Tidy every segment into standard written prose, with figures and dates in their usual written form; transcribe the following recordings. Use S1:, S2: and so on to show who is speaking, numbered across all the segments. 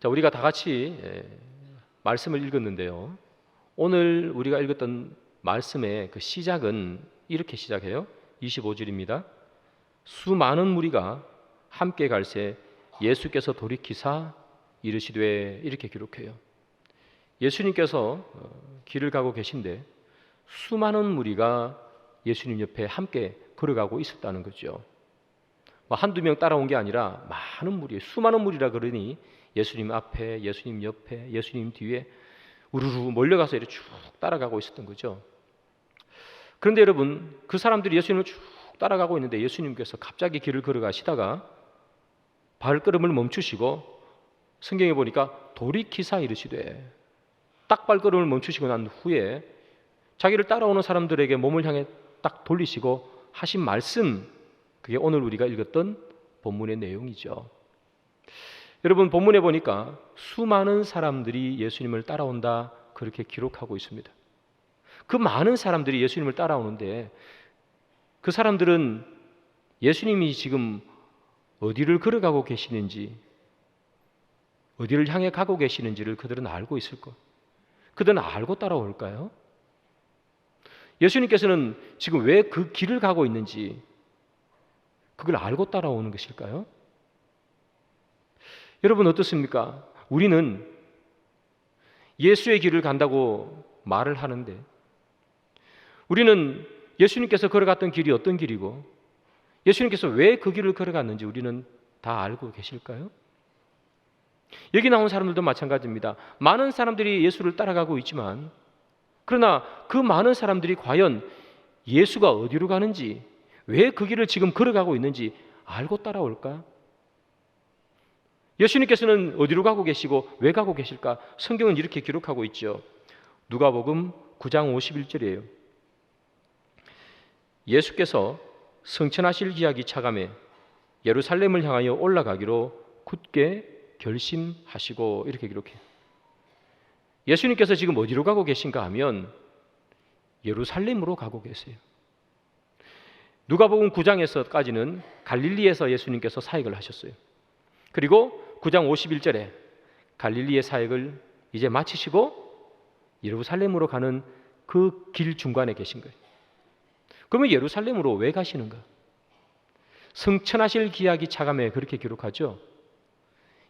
S1: 자, 우리가 다 같이 말씀을 읽었는데요. 오늘 우리가 읽었던 말씀의 그 시작은 이렇게 시작해요. 25절입니다. 수많은 무리가 함께 갈새 예수께서 돌이키사 이르시되, 이렇게 기록해요. 예수님께서 길을 가고 계신데 수많은 무리가 예수님 옆에 함께 걸어가고 있었다는 거죠. 한두 명 따라온 게 아니라 많은 무리, 수많은 무리라 그러니 예수님 앞에, 예수님 옆에, 예수님 뒤에 우르르 몰려가서 이렇게 쭉 따라가고 있었던 거죠. 그런데 여러분, 그 사람들이 예수님을 쭉 따라가고 있는데 예수님께서 갑자기 길을 걸어가시다가 발걸음을 멈추시고, 성경에 보니까 돌이키사 이르시되, 딱 발걸음을 멈추시고 난 후에 자기를 따라오는 사람들에게 몸을 향해 딱 돌리시고 하신 말씀, 그게 오늘 우리가 읽었던 본문의 내용이죠. 여러분, 본문에 보니까 수많은 사람들이 예수님을 따라온다, 그렇게 기록하고 있습니다. 그 많은 사람들이 예수님을 따라오는데 그 사람들은 예수님이 지금 어디를 걸어가고 계시는지, 어디를 향해 가고 계시는지를 그들은 알고 있을 것. 그들은 알고 따라올까요? 예수님께서는 지금 왜 그 길을 가고 있는지 그걸 알고 따라오는 것일까요? 여러분, 어떻습니까? 우리는 예수의 길을 간다고 말을 하는데 우리는 예수님께서 걸어갔던 길이 어떤 길이고 예수님께서 왜 그 길을 걸어갔는지 우리는 다 알고 계실까요? 여기 나온 사람들도 마찬가지입니다. 많은 사람들이 예수를 따라가고 있지만, 그러나 그 많은 사람들이 과연 예수가 어디로 가는지, 왜 그 길을 지금 걸어가고 있는지 알고 따라올까? 예수님께서는 어디로 가고 계시고 왜 가고 계실까? 성경은 이렇게 기록하고 있죠. 누가복음 9장 51절이에요. 예수께서 성천하실 기약이 차감해 예루살렘을 향하여 올라가기로 굳게 결심하시고, 이렇게 기록해요. 예수님께서 지금 어디로 가고 계신가 하면 예루살렘으로 가고 계세요. 누가복음 9장에서까지는 갈릴리에서 예수님께서 사역을 하셨어요. 그리고 9장 51절에 갈릴리의 사역을 이제 마치시고 예루살렘으로 가는 그 길 중간에 계신 거예요. 그러면 예루살렘으로 왜 가시는가? 성천하실 기약이 차감해, 그렇게 기록하죠.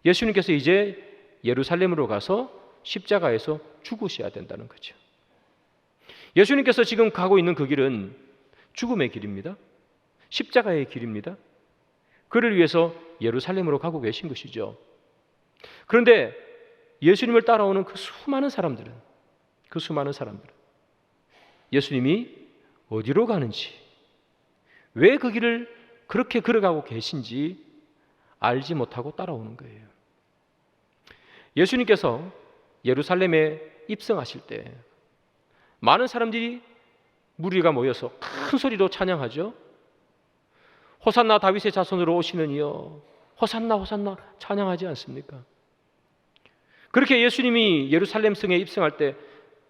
S1: 예수님께서 이제 예루살렘으로 가서 십자가에서 죽으셔야 된다는 거죠. 예수님께서 지금 가고 있는 그 길은 죽음의 길입니다. 십자가의 길입니다. 그를 위해서 예루살렘으로 가고 계신 것이죠. 그런데 예수님을 따라오는 그 수많은 사람들은 예수님이 어디로 가는지, 왜 그 길을 그렇게 걸어가고 계신지 알지 못하고 따라오는 거예요. 예수님께서 예루살렘에 입성하실 때 많은 사람들이, 무리가 모여서 큰 소리로 찬양하죠. 호산나 다윗의 자손으로 오시는 이여, 호산나 호산나 찬양하지 않습니까? 그렇게 예수님이 예루살렘 성에 입성할 때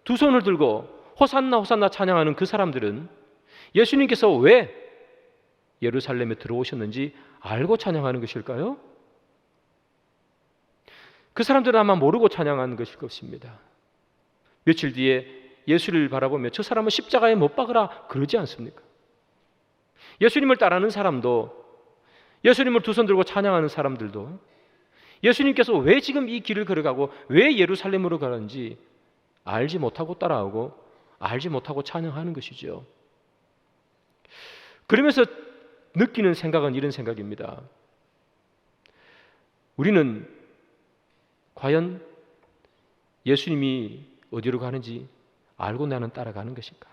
S1: 두 손을 들고 호산나 호산나 찬양하는 그 사람들은 예수님께서 왜 예루살렘에 들어오셨는지 알고 찬양하는 것일까요? 그 사람들은 아마 모르고 찬양하는 것일 것입니다. 며칠 뒤에 예수를 바라보며 저 사람은 십자가에 못 박으라 그러지 않습니까? 예수님을 따르는 사람도, 예수님을 두 손 들고 찬양하는 사람들도 예수님께서 왜 지금 이 길을 걸어가고 왜 예루살렘으로 가는지 알지 못하고 따라오고 알지 못하고 찬양하는 것이죠. 그러면서 느끼는 생각은 이런 생각입니다. 우리는 과연 예수님이 어디로 가는지 알고 나는 따라가는 것인가?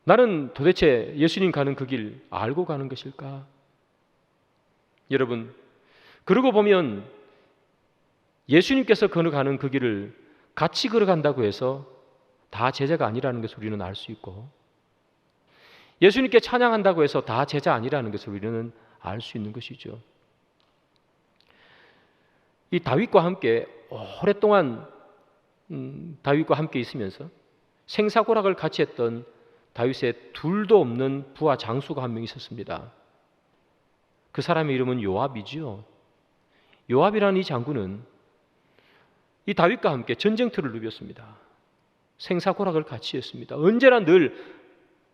S1: 나는 도대체 예수님 가는 그 길 알고 가는 것일까? 여러분, 그러고 보면 예수님께서 걸어가는 그 길을 같이 걸어간다고 해서 다 제자가 아니라는 것을 우리는 알 수 있고, 예수님께 찬양한다고 해서 다 제자 아니라는 것을 우리는 알 수 있는 것이죠. 이 다윗과 함께 오랫동안 다윗과 함께 있으면서 생사고락을 같이 했던 다윗의 둘도 없는 부하 장수가 한 명 있었습니다. 그 사람의 이름은 요압이지요. 요압이라는 이 장군은 이 다윗과 함께 전쟁터를 누볐습니다. 생사고락을 같이 했습니다. 언제나 늘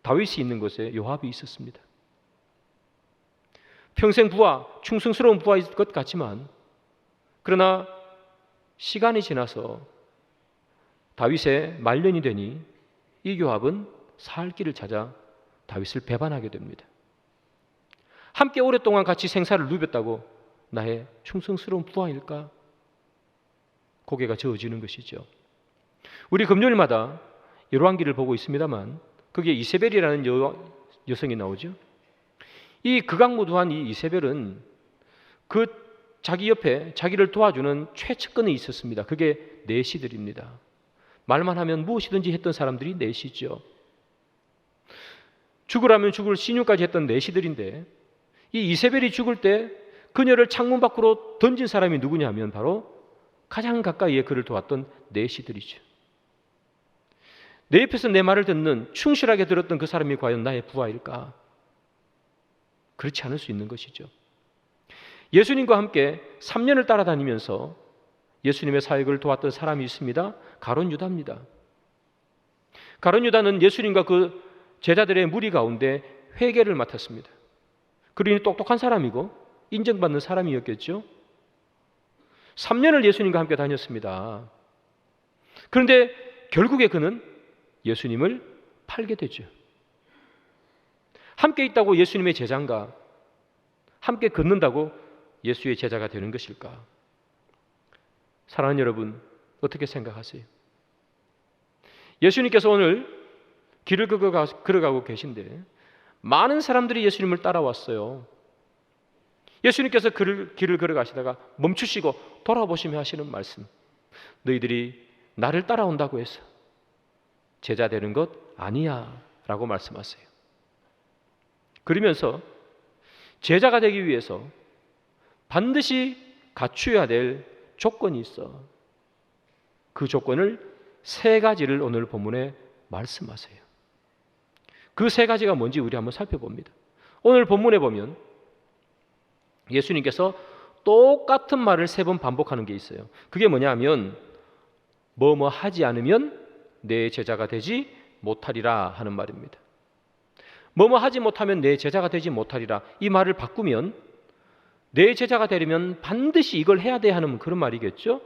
S1: 다윗이 있는 곳에 요압이 있었습니다. 평생 부하, 충성스러운 부하일 것 같지만 그러나 시간이 지나서 다윗의 말년이 되니 이 요압은 살 길을 찾아 다윗을 배반하게 됩니다. 함께 오랫동안 같이 생사를 누볐다고 나의 충성스러운 부하일까? 고개가 저어지는 것이죠. 우리 금요일마다 열왕기를 보고 있습니다만 거기에 이세벨이라는 여성이 나오죠. 이 극악무도한 이 이세벨은 그 자기 옆에 자기를 도와주는 최측근이 있었습니다. 그게 내시들입니다. 말만 하면 무엇이든지 했던 사람들이 내시죠. 죽으라면 죽을 신유까지 했던 내시들인데 이 이세벨이 죽을 때 그녀를 창문 밖으로 던진 사람이 누구냐 하면 바로 가장 가까이에 그를 도왔던 내시들이죠. 내 옆에서 내 말을 듣는 충실하게 들었던 그 사람이 과연 나의 부하일까? 그렇지 않을 수 있는 것이죠. 예수님과 함께 3년을 따라다니면서 예수님의 사역을 도왔던 사람이 있습니다. 가룟 유다입니다. 가룟 유다는 예수님과 그 제자들의 무리 가운데 회계를 맡았습니다. 그러니 똑똑한 사람이고 인정받는 사람이었겠죠. 3년을 예수님과 함께 다녔습니다. 그런데 결국에 그는 예수님을 팔게 되죠. 함께 있다고 예수님의 제자인가? 함께 걷는다고 예수의 제자가 되는 것일까? 사랑하는 여러분, 어떻게 생각하세요? 예수님께서 오늘 길을 걸어가고 계신데 많은 사람들이 예수님을 따라왔어요. 예수님께서 길을 걸어가시다가 멈추시고 돌아보시며 하시는 말씀, 너희들이 나를 따라온다고 해서 제자 되는 것 아니야 라고 말씀하세요. 그러면서 제자가 되기 위해서 반드시 갖추어야 될 조건이 있어. 그 조건을 3가지를 오늘 본문에 말씀하세요. 그 3가지가 뭔지 우리 한번 살펴봅니다. 오늘 본문에 보면 예수님께서 똑같은 말을 3번 반복하는 게 있어요. 그게 뭐냐면 뭐뭐 하지 않으면 내 제자가 되지 못하리라 하는 말입니다. 뭐뭐 하지 못하면 내 제자가 되지 못하리라. 이 말을 바꾸면 내 제자가 되려면 반드시 이걸 해야 돼 하는 그런 말이겠죠.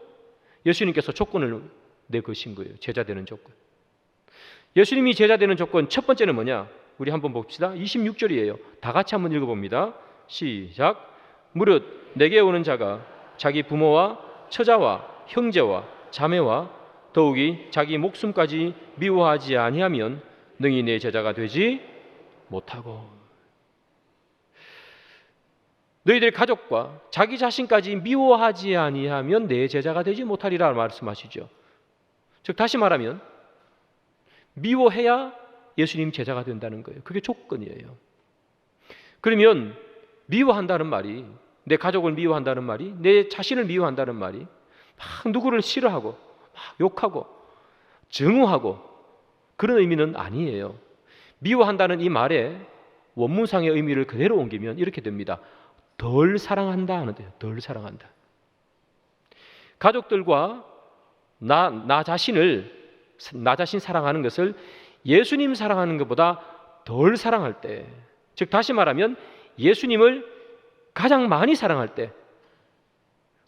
S1: 예수님께서 조건을 내거신 거예요. 제자 되는 조건. 예수님이 제자 되는 조건 첫 번째는 뭐냐? 우리 한번 봅시다. 26절이에요. 다 같이 한번 읽어봅니다. 시작. 무릇 내게 오는 자가 자기 부모와 처자와 형제와 자매와 더욱이 자기 목숨까지 미워하지 아니하면 능히 내 제자가 되지 못하고, 너희들 가족과 자기 자신까지 미워하지 아니하면 내 제자가 되지 못하리라 말씀하시죠. 즉 다시 말하면 미워해야 예수님 제자가 된다는 거예요. 그게 조건이에요. 그러면 미워한다는 말이, 내 가족을 미워한다는 말이, 내 자신을 미워한다는 말이 막 누구를 싫어하고 막 욕하고 증오하고 그런 의미는 아니에요. 미워한다는 이 말의 원문상의 의미를 그대로 옮기면 이렇게 됩니다. 덜 사랑한다 하는데요. 덜 사랑한다. 가족들과 나 자신 사랑하는 것을 예수님 사랑하는 것보다 덜 사랑할 때, 즉 다시 말하면 예수님을 가장 많이 사랑할 때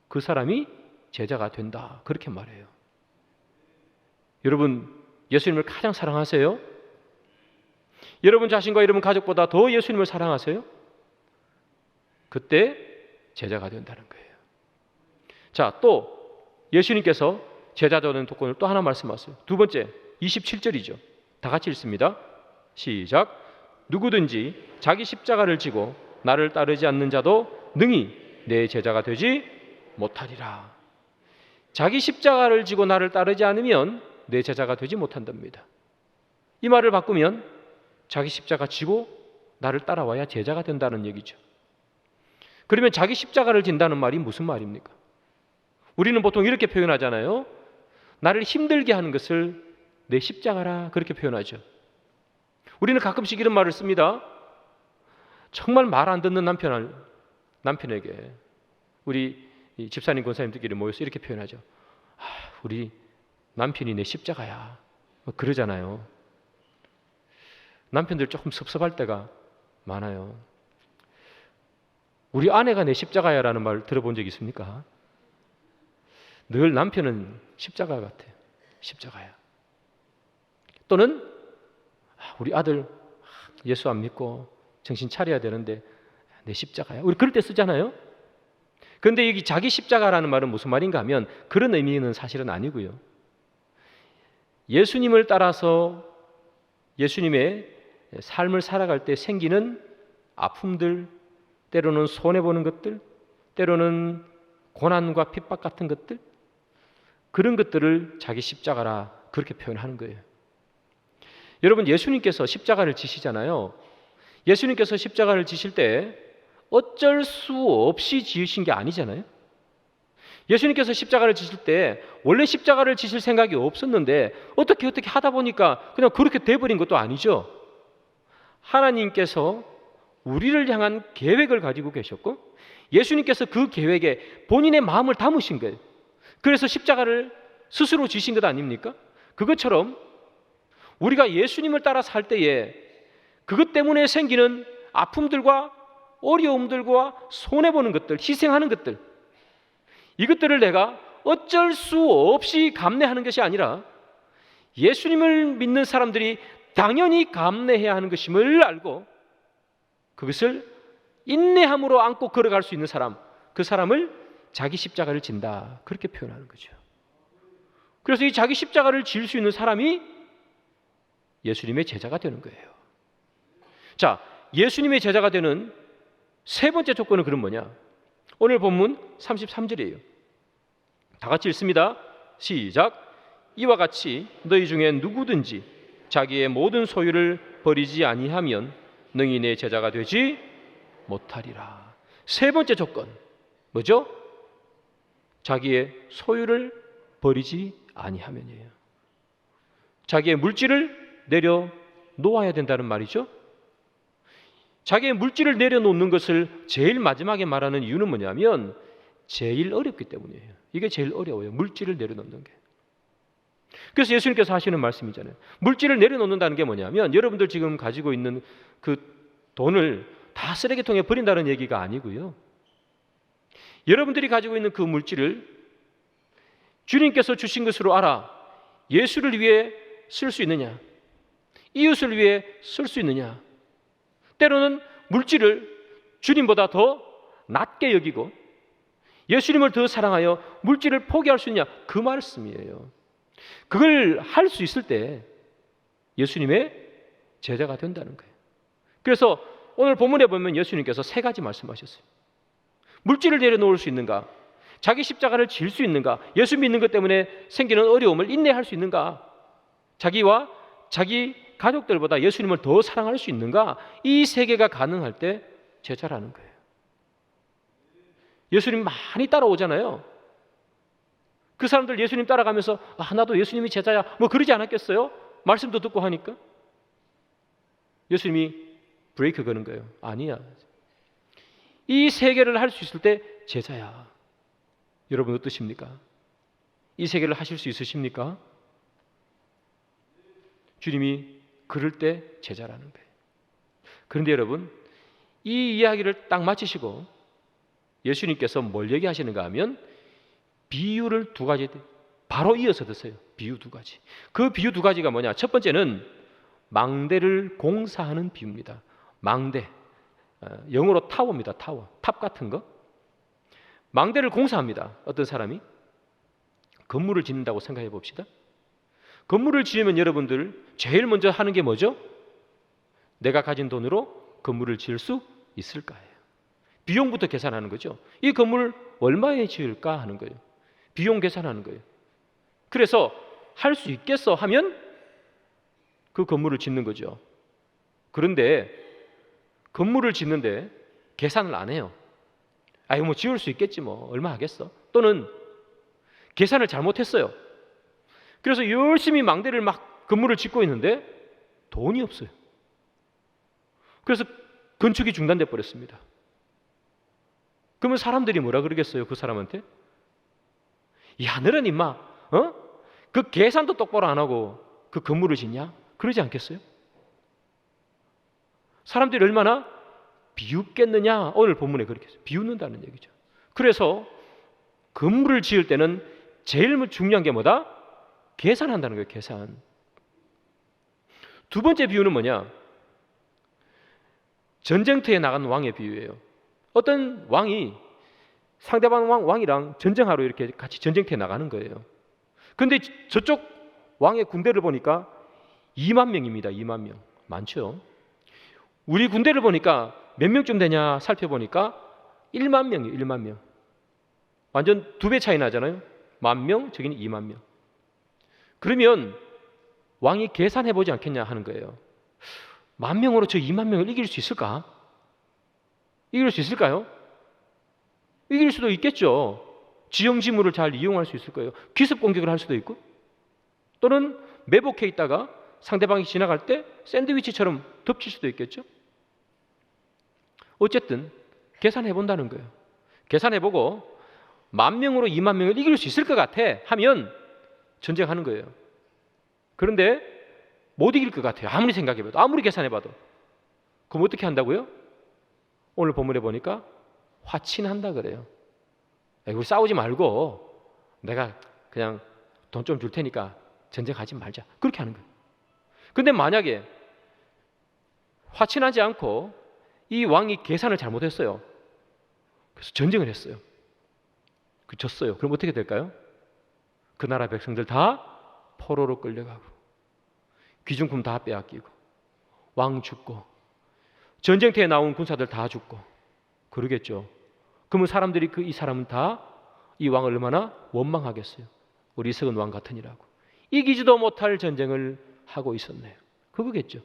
S1: 그 사람이 제자가 된다. 그렇게 말해요. 여러분, 예수님을 가장 사랑하세요? 여러분 자신과 여러분 가족보다 더 예수님을 사랑하세요? 그때 제자가 된다는 거예요. 자, 또 예수님께서 제자 되는 조건을 또 하나 말씀하세요. 두 번째, 27절이죠. 다 같이 읽습니다. 시작. 누구든지 자기 십자가를 지고 나를 따르지 않는 자도 능히 내 제자가 되지 못하리라. 자기 십자가를 지고 나를 따르지 않으면 내 제자가 되지 못한답니다. 이 말을 바꾸면 자기 십자가 지고 나를 따라와야 제자가 된다는 얘기죠. 그러면 자기 십자가를 진다는 말이 무슨 말입니까? 우리는 보통 이렇게 표현하잖아요. 나를 힘들게 하는 것을 내 십자가라, 그렇게 표현하죠. 우리는 가끔씩 이런 말을 씁니다. 정말 말 안 듣는 남편에게 우리 이 집사님 권사님들끼리 모여서 이렇게 표현하죠. 우리 남편이 내 십자가야. 뭐 그러잖아요. 남편들 조금 섭섭할 때가 많아요. 우리 아내가 내 십자가야라는 말 들어본 적 있습니까? 늘 남편은 십자가 같아요. 십자가야. 또는 우리 아들 예수 안 믿고 정신 차려야 되는데 내 십자가야. 우리 그럴 때 쓰잖아요. 그런데 여기 자기 십자가라는 말은 무슨 말인가 하면 그런 의미는 사실은 아니고요. 예수님을 따라서 예수님의 삶을 살아갈 때 생기는 아픔들, 때로는 손해보는 것들, 때로는 고난과 핍박 같은 것들, 그런 것들을 자기 십자가라 그렇게 표현하는 거예요. 여러분, 예수님께서 십자가를 지시잖아요. 예수님께서 십자가를 지실 때 어쩔 수 없이 지으신 게 아니잖아요. 예수님께서 십자가를 지실 때 원래 십자가를 지실 생각이 없었는데 어떻게 하다 보니까 그냥 그렇게 돼버린 것도 아니죠. 하나님께서 우리를 향한 계획을 가지고 계셨고 예수님께서 그 계획에 본인의 마음을 담으신 거예요. 그래서 십자가를 스스로 지신 것 아닙니까? 그것처럼 우리가 예수님을 따라 살 때에 그것 때문에 생기는 아픔들과 어려움들과 손해보는 것들, 희생하는 것들, 이것들을 내가 어쩔 수 없이 감내하는 것이 아니라 예수님을 믿는 사람들이 당연히 감내해야 하는 것임을 알고 그것을 인내함으로 안고 걸어갈 수 있는 사람, 그 사람을 자기 십자가를 진다 그렇게 표현하는 거죠. 그래서 이 자기 십자가를 질 수 있는 사람이 예수님의 제자가 되는 거예요. 자, 예수님의 제자가 되는 세 번째 조건은 그럼 뭐냐? 오늘 본문 33절이에요. 다 같이 읽습니다. 시작. 이와 같이 너희 중에 누구든지 자기의 모든 소유를 버리지 아니하면 능히 내 제자가 되지 못하리라. 세 번째 조건 뭐죠? 자기의 소유를 버리지 아니하면이에요. 자기의 물질을 내려놓아야 된다는 말이죠. 자기의 물질을 내려놓는 것을 제일 마지막에 말하는 이유는 뭐냐면 제일 어렵기 때문이에요. 이게 제일 어려워요. 물질을 내려놓는 게. 그래서 예수님께서 하시는 말씀이잖아요. 물질을 내려놓는다는 게 뭐냐면 여러분들 지금 가지고 있는 그 돈을 다 쓰레기통에 버린다는 얘기가 아니고요. 여러분들이 가지고 있는 그 물질을 주님께서 주신 것으로 알아 예수를 위해 쓸 수 있느냐, 이웃을 위해 쓸 수 있느냐, 때로는 물질을 주님보다 더 낮게 여기고 예수님을 더 사랑하여 물질을 포기할 수 있느냐, 그 말씀이에요. 그걸 할 수 있을 때 예수님의 제자가 된다는 거예요. 그래서 오늘 본문에 보면 예수님께서 세 가지 말씀하셨어요. 물질을 내려놓을 수 있는가, 자기 십자가를 질 수 있는가, 예수 믿는 것 때문에 생기는 어려움을 인내할 수 있는가, 자기와 자기 가족들보다 예수님을 더 사랑할 수 있는가, 이 세 개가 가능할 때 제자라는 거예요. 예수님 많이 따라오잖아요. 그 사람들 예수님 따라가면서 나도 예수님이 제자야 뭐 그러지 않았겠어요? 말씀도 듣고 하니까. 예수님이 브레이크 거는 거예요. 아니야. 이 세 개를 할 수 있을 때 제자야. 여러분 어떠십니까? 이 세 개를 하실 수 있으십니까? 주님이 그럴 때 제자라는 거예요. 그런데 여러분, 이 이야기를 딱 마치시고 예수님께서 뭘 얘기하시는가 하면 비유를 두 가지 바로 이어서 드세요. 비유 두 가지. 그 비유 두 가지가 뭐냐? 첫 번째는 망대를 공사하는 비유입니다. 망대, 영어로 타워입니다. 타워, 탑 같은 거. 망대를 공사합니다. 어떤 사람이 건물을 짓는다고 생각해 봅시다. 건물을 지으면 여러분들 제일 먼저 하는 게 뭐죠? 내가 가진 돈으로 건물을 지을 수 있을까요? 비용부터 계산하는 거죠. 이 건물 얼마에 지을까 하는 거예요. 비용 계산하는 거예요. 그래서 할 수 있겠어 하면 그 건물을 짓는 거죠. 그런데 건물을 짓는데 계산을 안 해요. 뭐 지을 수 있겠지 뭐 얼마 하겠어. 또는 계산을 잘못했어요. 그래서 열심히 망대를 막 건물을 짓고 있는데 돈이 없어요. 그래서 건축이 중단돼 버렸습니다. 그러면 사람들이 뭐라 그러겠어요? 그 사람한테? 야, 너는 임마, 그 계산도 똑바로 안 하고 그 건물을 짓냐? 그러지 않겠어요? 사람들이 얼마나 비웃겠느냐? 오늘 본문에 그렇게 했어요. 비웃는다는 얘기죠. 그래서 건물을 지을 때는 제일 중요한 게 뭐다? 계산한다는 거예요. 계산. 두 번째 비유는 뭐냐? 전쟁터에 나간 왕의 비유예요. 어떤 왕이 상대방 왕이랑 전쟁하러 이렇게 같이 전쟁터에 나가는 거예요. 그런데 저쪽 왕의 군대를 보니까 2만 명입니다. 2만 명. 많죠. 우리 군대를 보니까 몇 명쯤 되냐 살펴보니까 1만 명이에요. 1만 명. 완전 2배 차이 나잖아요. 10,000명, 저기는 2만 명. 그러면 왕이 계산해보지 않겠냐 하는 거예요. 10,000명으로 저 2만 명을 이길 수 있을까? 이길 수 있을까요? 이길 수도 있겠죠. 지형지물을 잘 이용할 수 있을 거예요. 기습 공격을 할 수도 있고, 또는 매복해 있다가 상대방이 지나갈 때 샌드위치처럼 덮칠 수도 있겠죠. 어쨌든 계산해 본다는 거예요. 계산해보고 10,000명으로 2만 명을 이길 수 있을 것 같아 하면 전쟁하는 거예요. 그런데 못 이길 것 같아요. 아무리 생각해봐도, 아무리 계산해봐도. 그럼 어떻게 한다고요? 오늘 본문에 보니까 화친한다 그래요. 우리 싸우지 말고 내가 그냥 돈 좀 줄 테니까 전쟁하지 말자. 그렇게 하는 거예요. 근데 만약에 화친하지 않고 이 왕이 계산을 잘못했어요. 그래서 전쟁을 했어요. 졌어요. 그럼 어떻게 될까요? 그 나라 백성들 다 포로로 끌려가고 귀중품 다 빼앗기고 왕 죽고 전쟁터에 나온 군사들 다 죽고 그러겠죠. 그러면 사람들이 이 사람은 다 이 왕을 얼마나 원망하겠어요. 우리 이석은 왕 같으니라고. 이기지도 못할 전쟁을 하고 있었네요. 그거겠죠.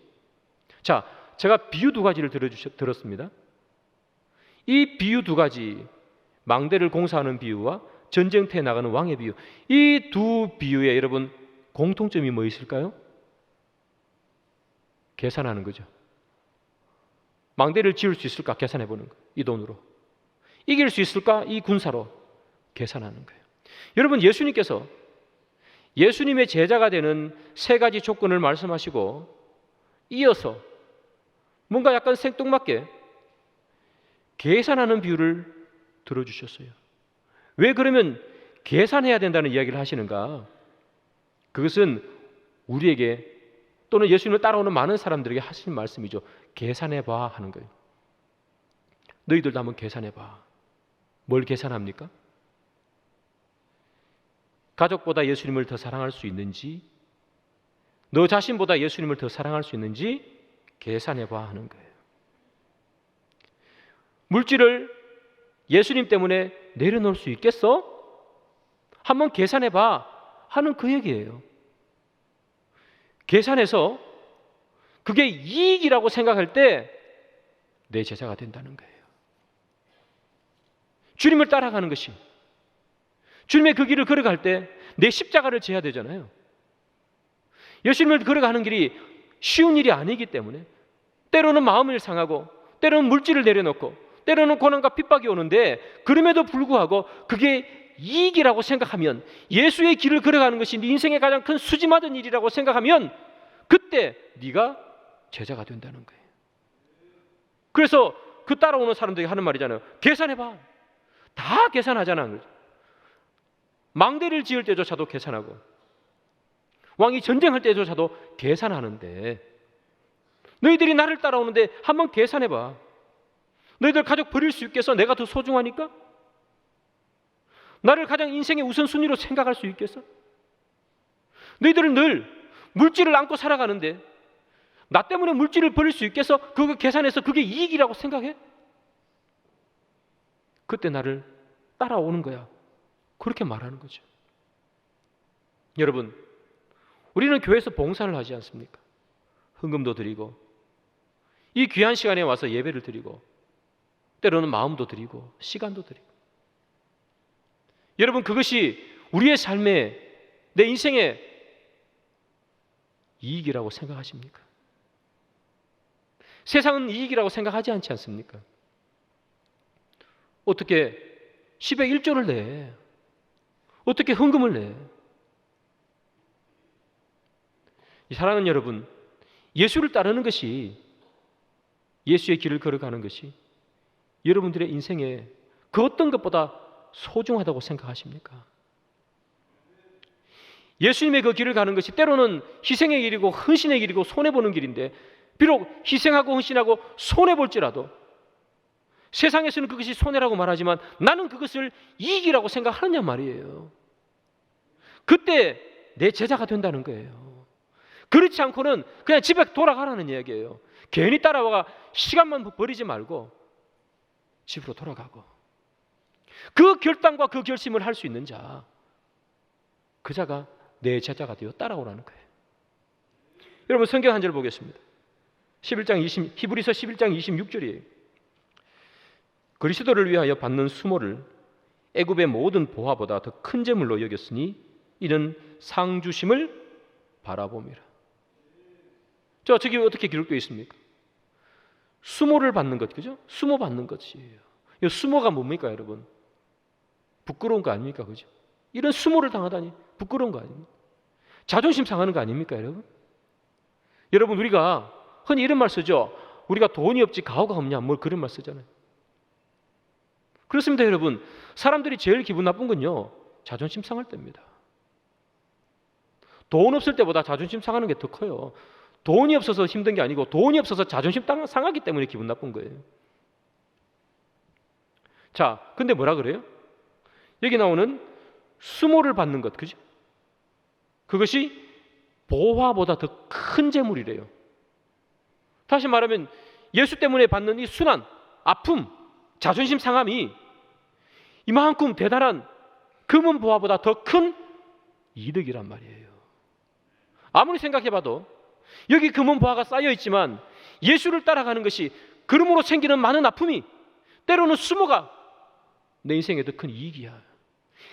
S1: 자, 제가 비유 2가지를 들었습니다. 이 비유 2가지, 망대를 공사하는 비유와 전쟁터에 나가는 왕의 비유, 이 두 비유에 여러분 공통점이 뭐 있을까요? 계산하는 거죠. 망대를 지을 수 있을까? 계산해보는 거예요. 이 돈으로. 이길 수 있을까? 이 군사로 계산하는 거예요. 여러분, 예수님께서 예수님의 제자가 되는 3가지 조건을 말씀하시고 이어서 뭔가 약간 생뚱맞게 계산하는 비유를 들어주셨어요. 왜 그러면 계산해야 된다는 이야기를 하시는가? 그것은 우리에게 또는 예수님을 따라오는 많은 사람들에게 하신 말씀이죠. 계산해봐 하는 거예요. 너희들도 한번 계산해봐. 뭘 계산합니까? 가족보다 예수님을 더 사랑할 수 있는지, 너 자신보다 예수님을 더 사랑할 수 있는지 계산해봐 하는 거예요. 물질을 예수님 때문에 내려놓을 수 있겠어? 한번 계산해봐 하는 그 얘기예요. 계산해서 그게 이익이라고 생각할 때 내 제자가 된다는 거예요. 주님을 따라가는 것이, 주님의 그 길을 걸어갈 때 내 십자가를 져야 되잖아요. 예수님을 걸어가는 길이 쉬운 일이 아니기 때문에 때로는 마음을 상하고 때로는 물질을 내려놓고 때로는 고난과 핍박이 오는데, 그럼에도 불구하고 그게 이익이라고 생각하면, 예수의 길을 걸어가는 것이 네 인생의 가장 큰 수지맞은 일이라고 생각하면 그때 네가 제자가 된다는 거예요. 그래서 그 따라오는 사람들이 하는 말이잖아요. 계산해봐. 다 계산하잖아. 망대를 지을 때조차도 계산하고 왕이 전쟁할 때조차도 계산하는데, 너희들이 나를 따라오는데 한번 계산해봐. 너희들 가족 버릴 수 있겠어? 내가 더 소중하니까? 나를 가장 인생의 우선순위로 생각할 수 있겠어? 너희들은 늘 물질을 안고 살아가는데 나 때문에 물질을 버릴 수 있겠어? 그거 계산해서 그게 이익이라고 생각해? 그때 나를 따라오는 거야. 그렇게 말하는 거죠. 여러분, 우리는 교회에서 봉사를 하지 않습니까? 헌금도 드리고 이 귀한 시간에 와서 예배를 드리고 때로는 마음도 드리고 시간도 드리고, 여러분, 그것이 우리의 삶에, 내 인생의 이익이라고 생각하십니까? 세상은 이익이라고 생각하지 않지 않습니까? 어떻게 10의 1조를 내? 어떻게 헌금을 내? 사랑하는 여러분, 예수를 따르는 것이, 예수의 길을 걸어가는 것이 여러분들의 인생에 그 어떤 것보다 소중하다고 생각하십니까? 예수님의 그 길을 가는 것이 때로는 희생의 길이고 헌신의 길이고 손해보는 길인데, 비록 희생하고 헌신하고 손해볼지라도 세상에서는 그것이 손해라고 말하지만 나는 그것을 이익이라고 생각하느냐 말이에요. 그때 내 제자가 된다는 거예요. 그렇지 않고는 그냥 집에 돌아가라는 이야기예요. 괜히 따라와가 시간만 버리지 말고 집으로 돌아가고, 그 결단과 그 결심을 할 수 있는 자, 그 자가 내 제자가 되어 따라오라는 거예요. 여러분, 성경 한 절 보겠습니다. 히브리서 11장 26절이에요. 그리스도를 위하여 받는 수모를 애굽의 모든 보화보다 더 큰 재물로 여겼으니 이는 상 주심을 바라봄이라. 저기 어떻게 기록되어 있습니까? 수모를 받는 것, 그죠? 수모 받는 것이에요. 이 수모가 뭡니까, 여러분? 부끄러운 거 아닙니까, 그죠? 이런 수모를 당하다니 부끄러운 거 아닙니까? 자존심 상하는 거 아닙니까, 여러분? 여러분, 우리가 흔히 이런 말 쓰죠. 우리가 돈이 없지 가오가 없냐, 뭘 그런 말 쓰잖아요. 그렇습니다, 여러분. 사람들이 제일 기분 나쁜 건요, 자존심 상할 때입니다. 돈 없을 때보다 자존심 상하는 게 더 커요. 돈이 없어서 힘든 게 아니고 돈이 없어서 자존심 상하기 때문에 기분 나쁜 거예요. 자, 근데 뭐라 그래요? 여기 나오는 수모를 받는 것, 그죠? 그것이 보화보다 더 큰 재물이래요. 다시 말하면 예수 때문에 받는 이 순환, 아픔, 자존심 상함이 이만큼 대단한 금은 보화보다 더 큰 이득이란 말이에요. 아무리 생각해봐도 여기 금은 보화가 쌓여 있지만 예수를 따라가는 것이, 그러므로 생기는 많은 아픔이, 때로는 수모가 내 인생에 더 큰 이익이야.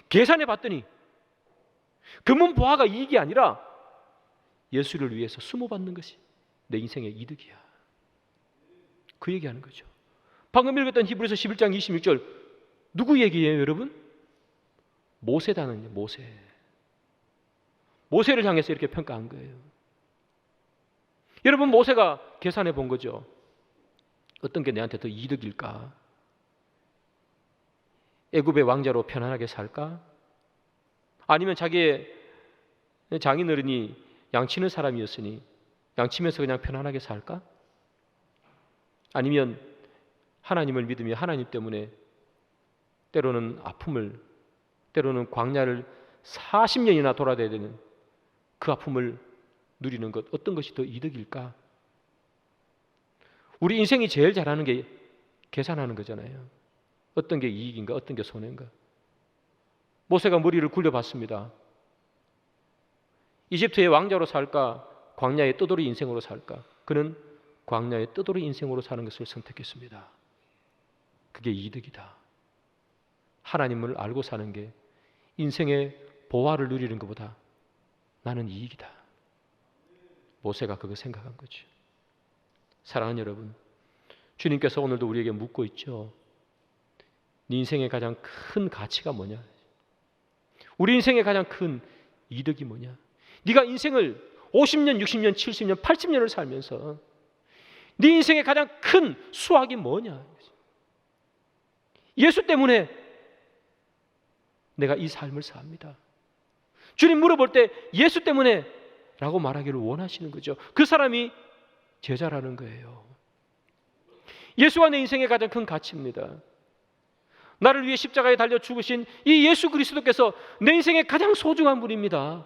S1: 계산해 봤더니 금은 보화가 이익이 아니라 예수를 위해서 수모받는 것이 내 인생의 이득이야. 그 얘기하는 거죠. 방금 읽었던 히브리서 11장 26절 누구 얘기예요, 여러분? 모세다는 모세. 모세를 향해서 이렇게 평가한 거예요. 여러분, 모세가 계산해 본 거죠. 어떤 게 내한테 더 이득일까? 애굽의 왕자로 편안하게 살까? 아니면 자기의 장인어른이 양치는 사람이었으니 양치면서 그냥 편안하게 살까? 아니면 하나님을 믿으며 하나님 때문에 때로는 아픔을, 때로는 광야를 40년이나 돌아다녀야 되는 그 아픔을 누리는 것, 어떤 것이 더 이득일까? 우리 인생이 제일 잘하는 게 계산하는 거잖아요. 어떤 게 이익인가, 어떤 게 손해인가. 모세가 머리를 굴려봤습니다. 이집트의 왕자로 살까, 광야의 떠돌이 인생으로 살까? 그는 광야의 떠돌이 인생으로 사는 것을 선택했습니다. 그게 이득이다. 하나님을 알고 사는 게 인생의 보화를 누리는 것보다 나는 이익이다. 모세가 그거 생각한 거죠. 사랑하는 여러분, 주님께서 오늘도 우리에게 묻고 있죠. 네 인생의 가장 큰 가치가 뭐냐? 우리 인생의 가장 큰 이득이 뭐냐? 네가 인생을 50년, 60년, 70년, 80년을 살면서 네 인생의 가장 큰 수확이 뭐냐? 예수 때문에 내가 이 삶을 삽니다. 주님 물어볼 때 예수 때문에 라고 말하기를 원하시는 거죠. 그 사람이 제자라는 거예요. 예수가 내 인생의 가장 큰 가치입니다. 나를 위해 십자가에 달려 죽으신 이 예수 그리스도께서 내 인생의 가장 소중한 분입니다.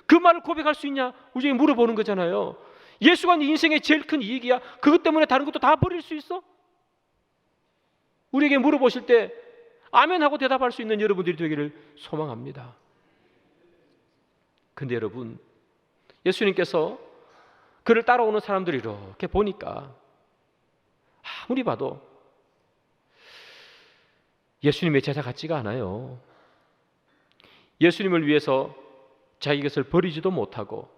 S1: 그 말을 고백할 수 있냐? 우리에게 물어보는 거잖아요. 예수가 네 인생의 제일 큰 이익이야. 그것 때문에 다른 것도 다 버릴 수 있어? 우리에게 물어보실 때 아멘 하고 대답할 수 있는 여러분들이 되기를 소망합니다. 근데 여러분, 예수님께서 그를 따라오는 사람들이 이렇게 보니까 아무리 봐도 예수님의 제자 같지가 않아요. 예수님을 위해서 자기 것을 버리지도 못하고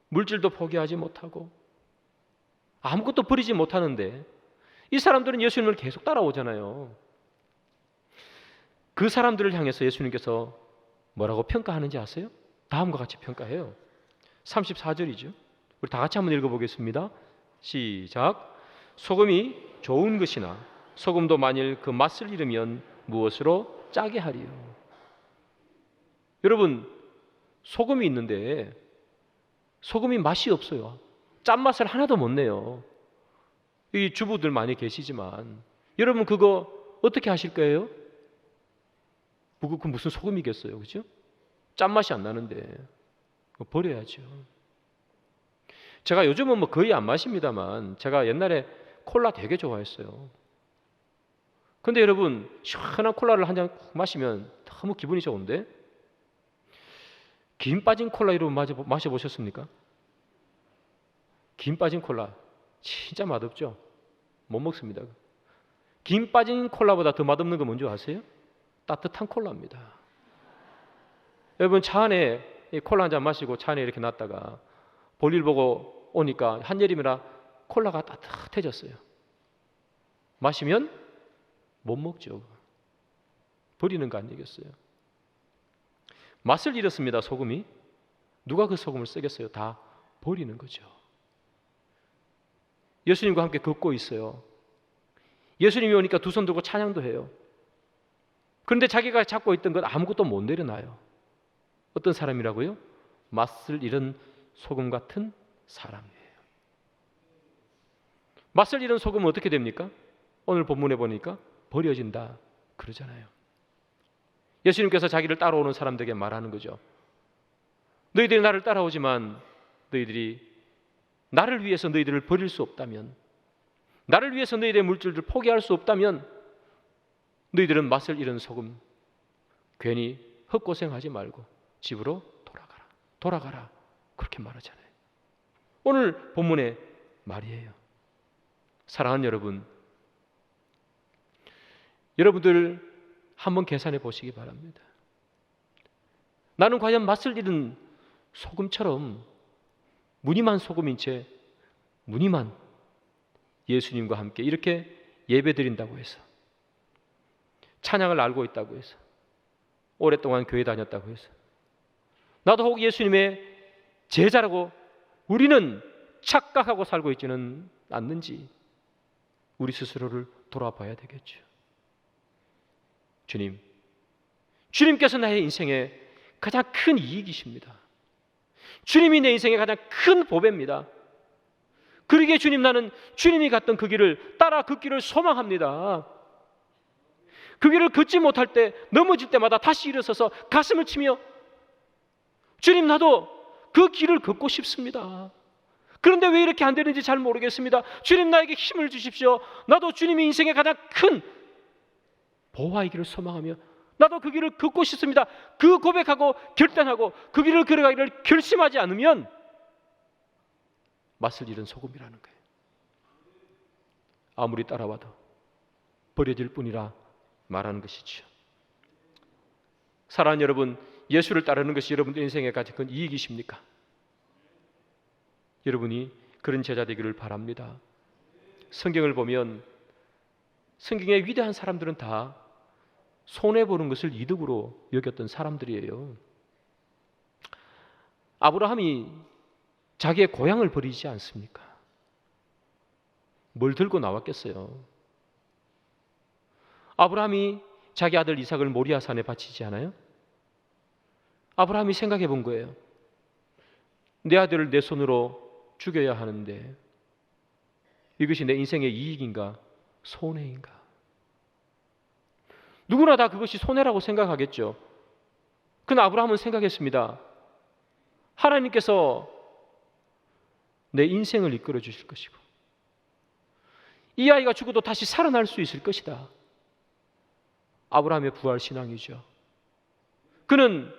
S1: 물질도 포기하지 못하고 아무것도 버리지 못하는데 이 사람들은 예수님을 계속 따라오잖아요. 그 사람들을 향해서 예수님께서 뭐라고 평가하는지 아세요? 다음과 같이 평가해요. 34절이죠. 우리 다 같이 한번 읽어보겠습니다. 시작. 소금이 좋은 것이나 소금도 만일 그 맛을 잃으면 무엇으로 짜게 하리요. 여러분, 소금이 있는데 소금이 맛이 없어요. 짠맛을 하나도 못 내요. 이 주부들 많이 계시지만 여러분 그거 어떻게 하실 거예요? 그 무슨 소금이겠어요, 그렇죠? 짠맛이 안 나는데 버려야죠. 제가 요즘은 뭐 거의 안 마십니다만 제가 옛날에 콜라 되게 좋아했어요. 근데 여러분 시원한 콜라를 한 잔 마시면 너무 기분이 좋은데 김 빠진 콜라 이러면 마셔보셨습니까? 김 빠진 콜라 진짜 맛없죠? 못 먹습니다. 김 빠진 콜라보다 더 맛없는 거 뭔지 아세요? 따뜻한 콜라입니다. 여러분 차 안에 콜라 한 잔 마시고 차 안에 이렇게 놨다가 볼일 보고 오니까 한여름이라 콜라가 따뜻해졌어요. 마시면 못 먹죠. 버리는 거 아니겠어요? 맛을 잃었습니다. 소금이. 누가 그 소금을 쓰겠어요? 다 버리는 거죠. 예수님과 함께 걷고 있어요. 예수님이 오니까 두 손 들고 찬양도 해요. 그런데 자기가 잡고 있던 건 아무것도 못 내려놔요. 어떤 사람이라고요? 맛을 잃은 소금 같은 사람이에요. 맛을 잃은 소금은 어떻게 됩니까? 오늘 본문에 보니까 버려진다 그러잖아요. 예수님께서 자기를 따라오는 사람들에게 말하는 거죠. 너희들이 나를 따라오지만 너희들이 나를 위해서 너희들을 버릴 수 없다면, 나를 위해서 너희들의 물질을 포기할 수 없다면 너희들은 맛을 잃은 소금 괜히 헛고생하지 말고 집으로 돌아가라 그렇게 말하잖아요. 오늘 본문의 말이에요. 사랑하는 여러분, 여러분들 한번 계산해 보시기 바랍니다. 나는 과연 맛을 잃은 소금처럼 무늬만 소금인 채 무늬만 예수님과 함께 이렇게 예배드린다고 해서, 찬양을 알고 있다고 해서, 오랫동안 교회 다녔다고 해서 나도 혹 예수님의 제자라고 우리는 착각하고 살고 있지는 않는지 우리 스스로를 돌아봐야 되겠죠. 주님께서 나의 인생에 가장 큰 이익이십니다. 주님이 내 인생의 가장 큰 보배입니다. 그러기에 주님, 나는 주님이 갔던 그 길을 따라 걷기를 소망합니다. 그 길을 걷지 못할 때 넘어질 때마다 다시 일어서서 가슴을 치며 주님, 나도 그 길을 걷고 싶습니다. 그런데 왜 이렇게 안 되는지 잘 모르겠습니다. 주님, 나에게 힘을 주십시오. 나도 주님이 인생의 가장 큰 보화이기를 소망하며 나도 그 길을 걷고 싶습니다. 그 고백하고 결단하고 그 길을 걸어가기를 결심하지 않으면 맛을 잃은 소금이라는 거예요. 아무리 따라와도 버려질 뿐이라 말하는 것이죠. 사랑하는 여러분, 예수를 따르는 것이 여러분들 인생의 가장 큰 이익이십니까? 여러분이 그런 제자 되기를 바랍니다. 성경을 보면 성경의 위대한 사람들은 다 손해보는 것을 이득으로 여겼던 사람들이에요. 아브라함이 자기의 고향을 버리지 않습니까? 뭘 들고 나왔겠어요? 아브라함이 자기 아들 이삭을 모리아산에 바치지 않아요? 아브라함이 생각해 본 거예요. 내 아들을 내 손으로 죽여야 하는데 이것이 내 인생의 이익인가 손해인가? 누구나 다 그것이 손해라고 생각하겠죠. 그러나 아브라함은 생각했습니다. 하나님께서 내 인생을 이끌어 주실 것이고 이 아이가 죽어도 다시 살아날 수 있을 것이다. 아브라함의 부활 신앙이죠. 그는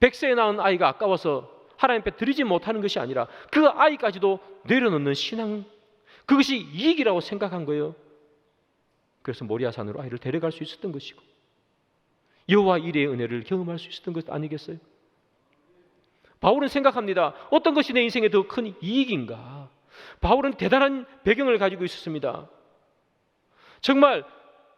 S1: 100세에 낳은 아이가 아까워서 하나님 앞에 드리지 못하는 것이 아니라 그 아이까지도 내려놓는 신앙, 그것이 이익이라고 생각한 거예요. 그래서 모리아산으로 아이를 데려갈 수 있었던 것이고 여호와 이레의 은혜를 경험할 수 있었던 것 아니겠어요? 바울은 생각합니다. 어떤 것이 내 인생에 더 큰 이익인가? 바울은 대단한 배경을 가지고 있었습니다. 정말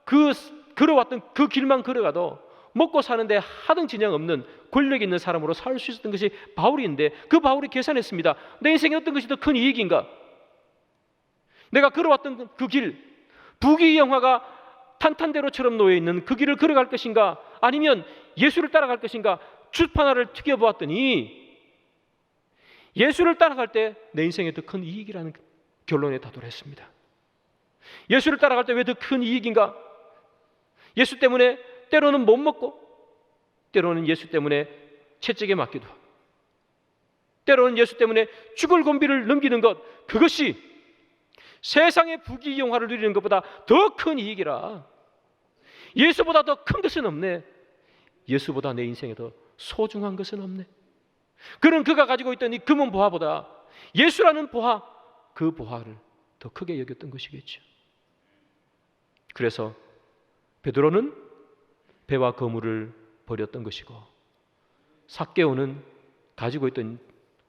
S1: 그 걸어왔던 그 길만 걸어가도 먹고 사는데 하등지냥 없는 권력 있는 사람으로 살 수 있었던 것이 바울인데, 그 바울이 계산했습니다. 내 인생에 어떤 것이 더 큰 이익인가? 내가 걸어왔던 그 길, 부귀영화가 탄탄대로처럼 놓여있는 그 길을 걸어갈 것인가, 아니면 예수를 따라갈 것인가? 줄 하나를 튀겨보았더니 예수를 따라갈 때 내 인생에 더 큰 이익이라는 결론에 다도했습니다. 예수를 따라갈 때 왜 더 큰 이익인가? 예수 때문에 때로는 못 먹고, 때로는 예수 때문에 채찍에 맞기도 하고, 때로는 예수 때문에 죽을 곤비를 넘기는 것, 그것이 세상의 부귀영화를 누리는 것보다 더 큰 이익이라. 예수보다 더 큰 것은 없네. 예수보다 내 인생에 더 소중한 것은 없네. 그는 그가 가지고 있던 이 금은 보화보다 예수라는 보화, 그 보화를 더 크게 여겼던 것이겠죠. 그래서 베드로는 배와 거물을 버렸던 것이고, 삭개오는 가지고 있던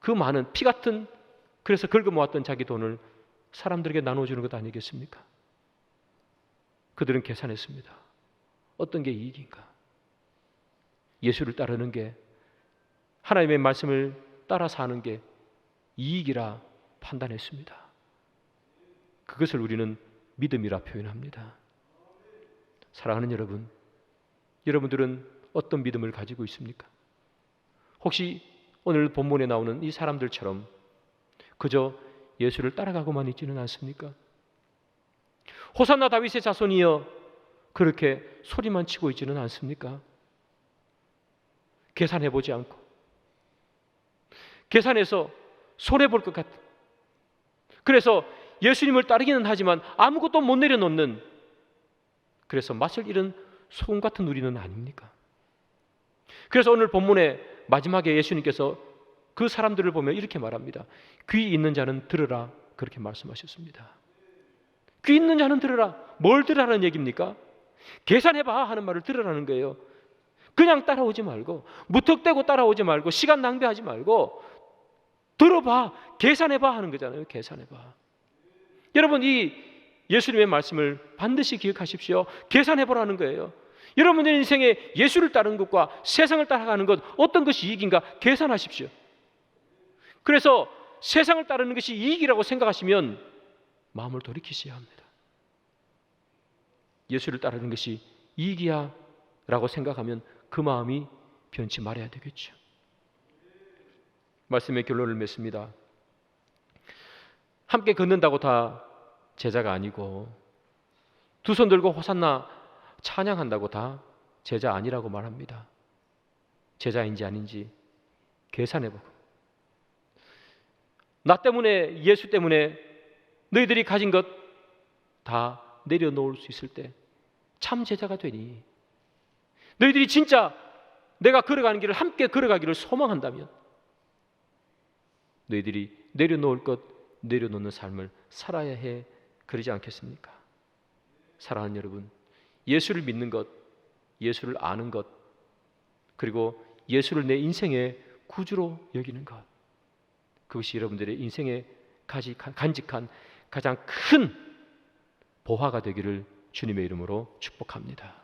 S1: 그 많은 피 같은, 그래서 긁어 모았던 자기 돈을 사람들에게 나눠주는 것 아니겠습니까? 그들은 계산했습니다. 어떤 게 이익인가? 예수를 따르는 게, 하나님의 말씀을 따라 사는 게 이익이라 판단했습니다. 그것을 우리는 믿음이라 표현합니다. 사랑하는 여러분, 여러분들은 어떤 믿음을 가지고 있습니까? 혹시 오늘 본문에 나오는 이 사람들처럼 그저 예수를 따라가고만 있지는 않습니까? 호산나 다윗의 자손이여, 그렇게 소리만 치고 있지는 않습니까? 계산해보지 않고, 계산해서 손해볼 것 같은, 그래서 예수님을 따르기는 하지만 아무것도 못 내려놓는, 그래서 맛을 잃은 소금 같은 우리는 아닙니까? 그래서 오늘 본문의 마지막에 예수님께서 그 사람들을 보며 이렇게 말합니다. 귀 있는 자는 들으라, 그렇게 말씀하셨습니다. 귀 있는 자는 들으라. 뭘 들으라는 얘기입니까? 계산해봐 하는 말을 들으라는 거예요. 그냥 따라오지 말고, 무턱대고 따라오지 말고, 시간 낭비하지 말고 들어봐, 계산해봐 하는 거잖아요. 계산해봐. 여러분, 이 예수님의 말씀을 반드시 기억하십시오. 계산해보라는 거예요. 여러분의 인생에 예수를 따르는 것과 세상을 따라가는 것, 어떤 것이 이익인가 계산하십시오. 그래서 세상을 따르는 것이 이익이라고 생각하시면 마음을 돌이키셔야 합니다. 예수를 따르는 것이 이익이야 라고 생각하면 그 마음이 변치 말아야 되겠죠. 말씀의 결론을 맺습니다. 함께 걷는다고 다 제자가 아니고, 두 손 들고 호산나 찬양한다고 다 제자 아니라고 말합니다. 제자인지 아닌지 계산해보고, 나 때문에, 예수 때문에 너희들이 가진 것 다 내려놓을 수 있을 때 참 제자가 되니, 너희들이 진짜 내가 걸어가는 길을 함께 걸어가기를 소망한다면 너희들이 내려놓을 것 내려놓는 삶을 살아야 해, 그러지 않겠습니까? 사랑하는 여러분, 예수를 믿는 것, 예수를 아는 것, 그리고 예수를 내 인생의 구주로 여기는 것, 그것이 여러분들의 인생에 간직한 가장 큰 보화가 되기를 주님의 이름으로 축복합니다.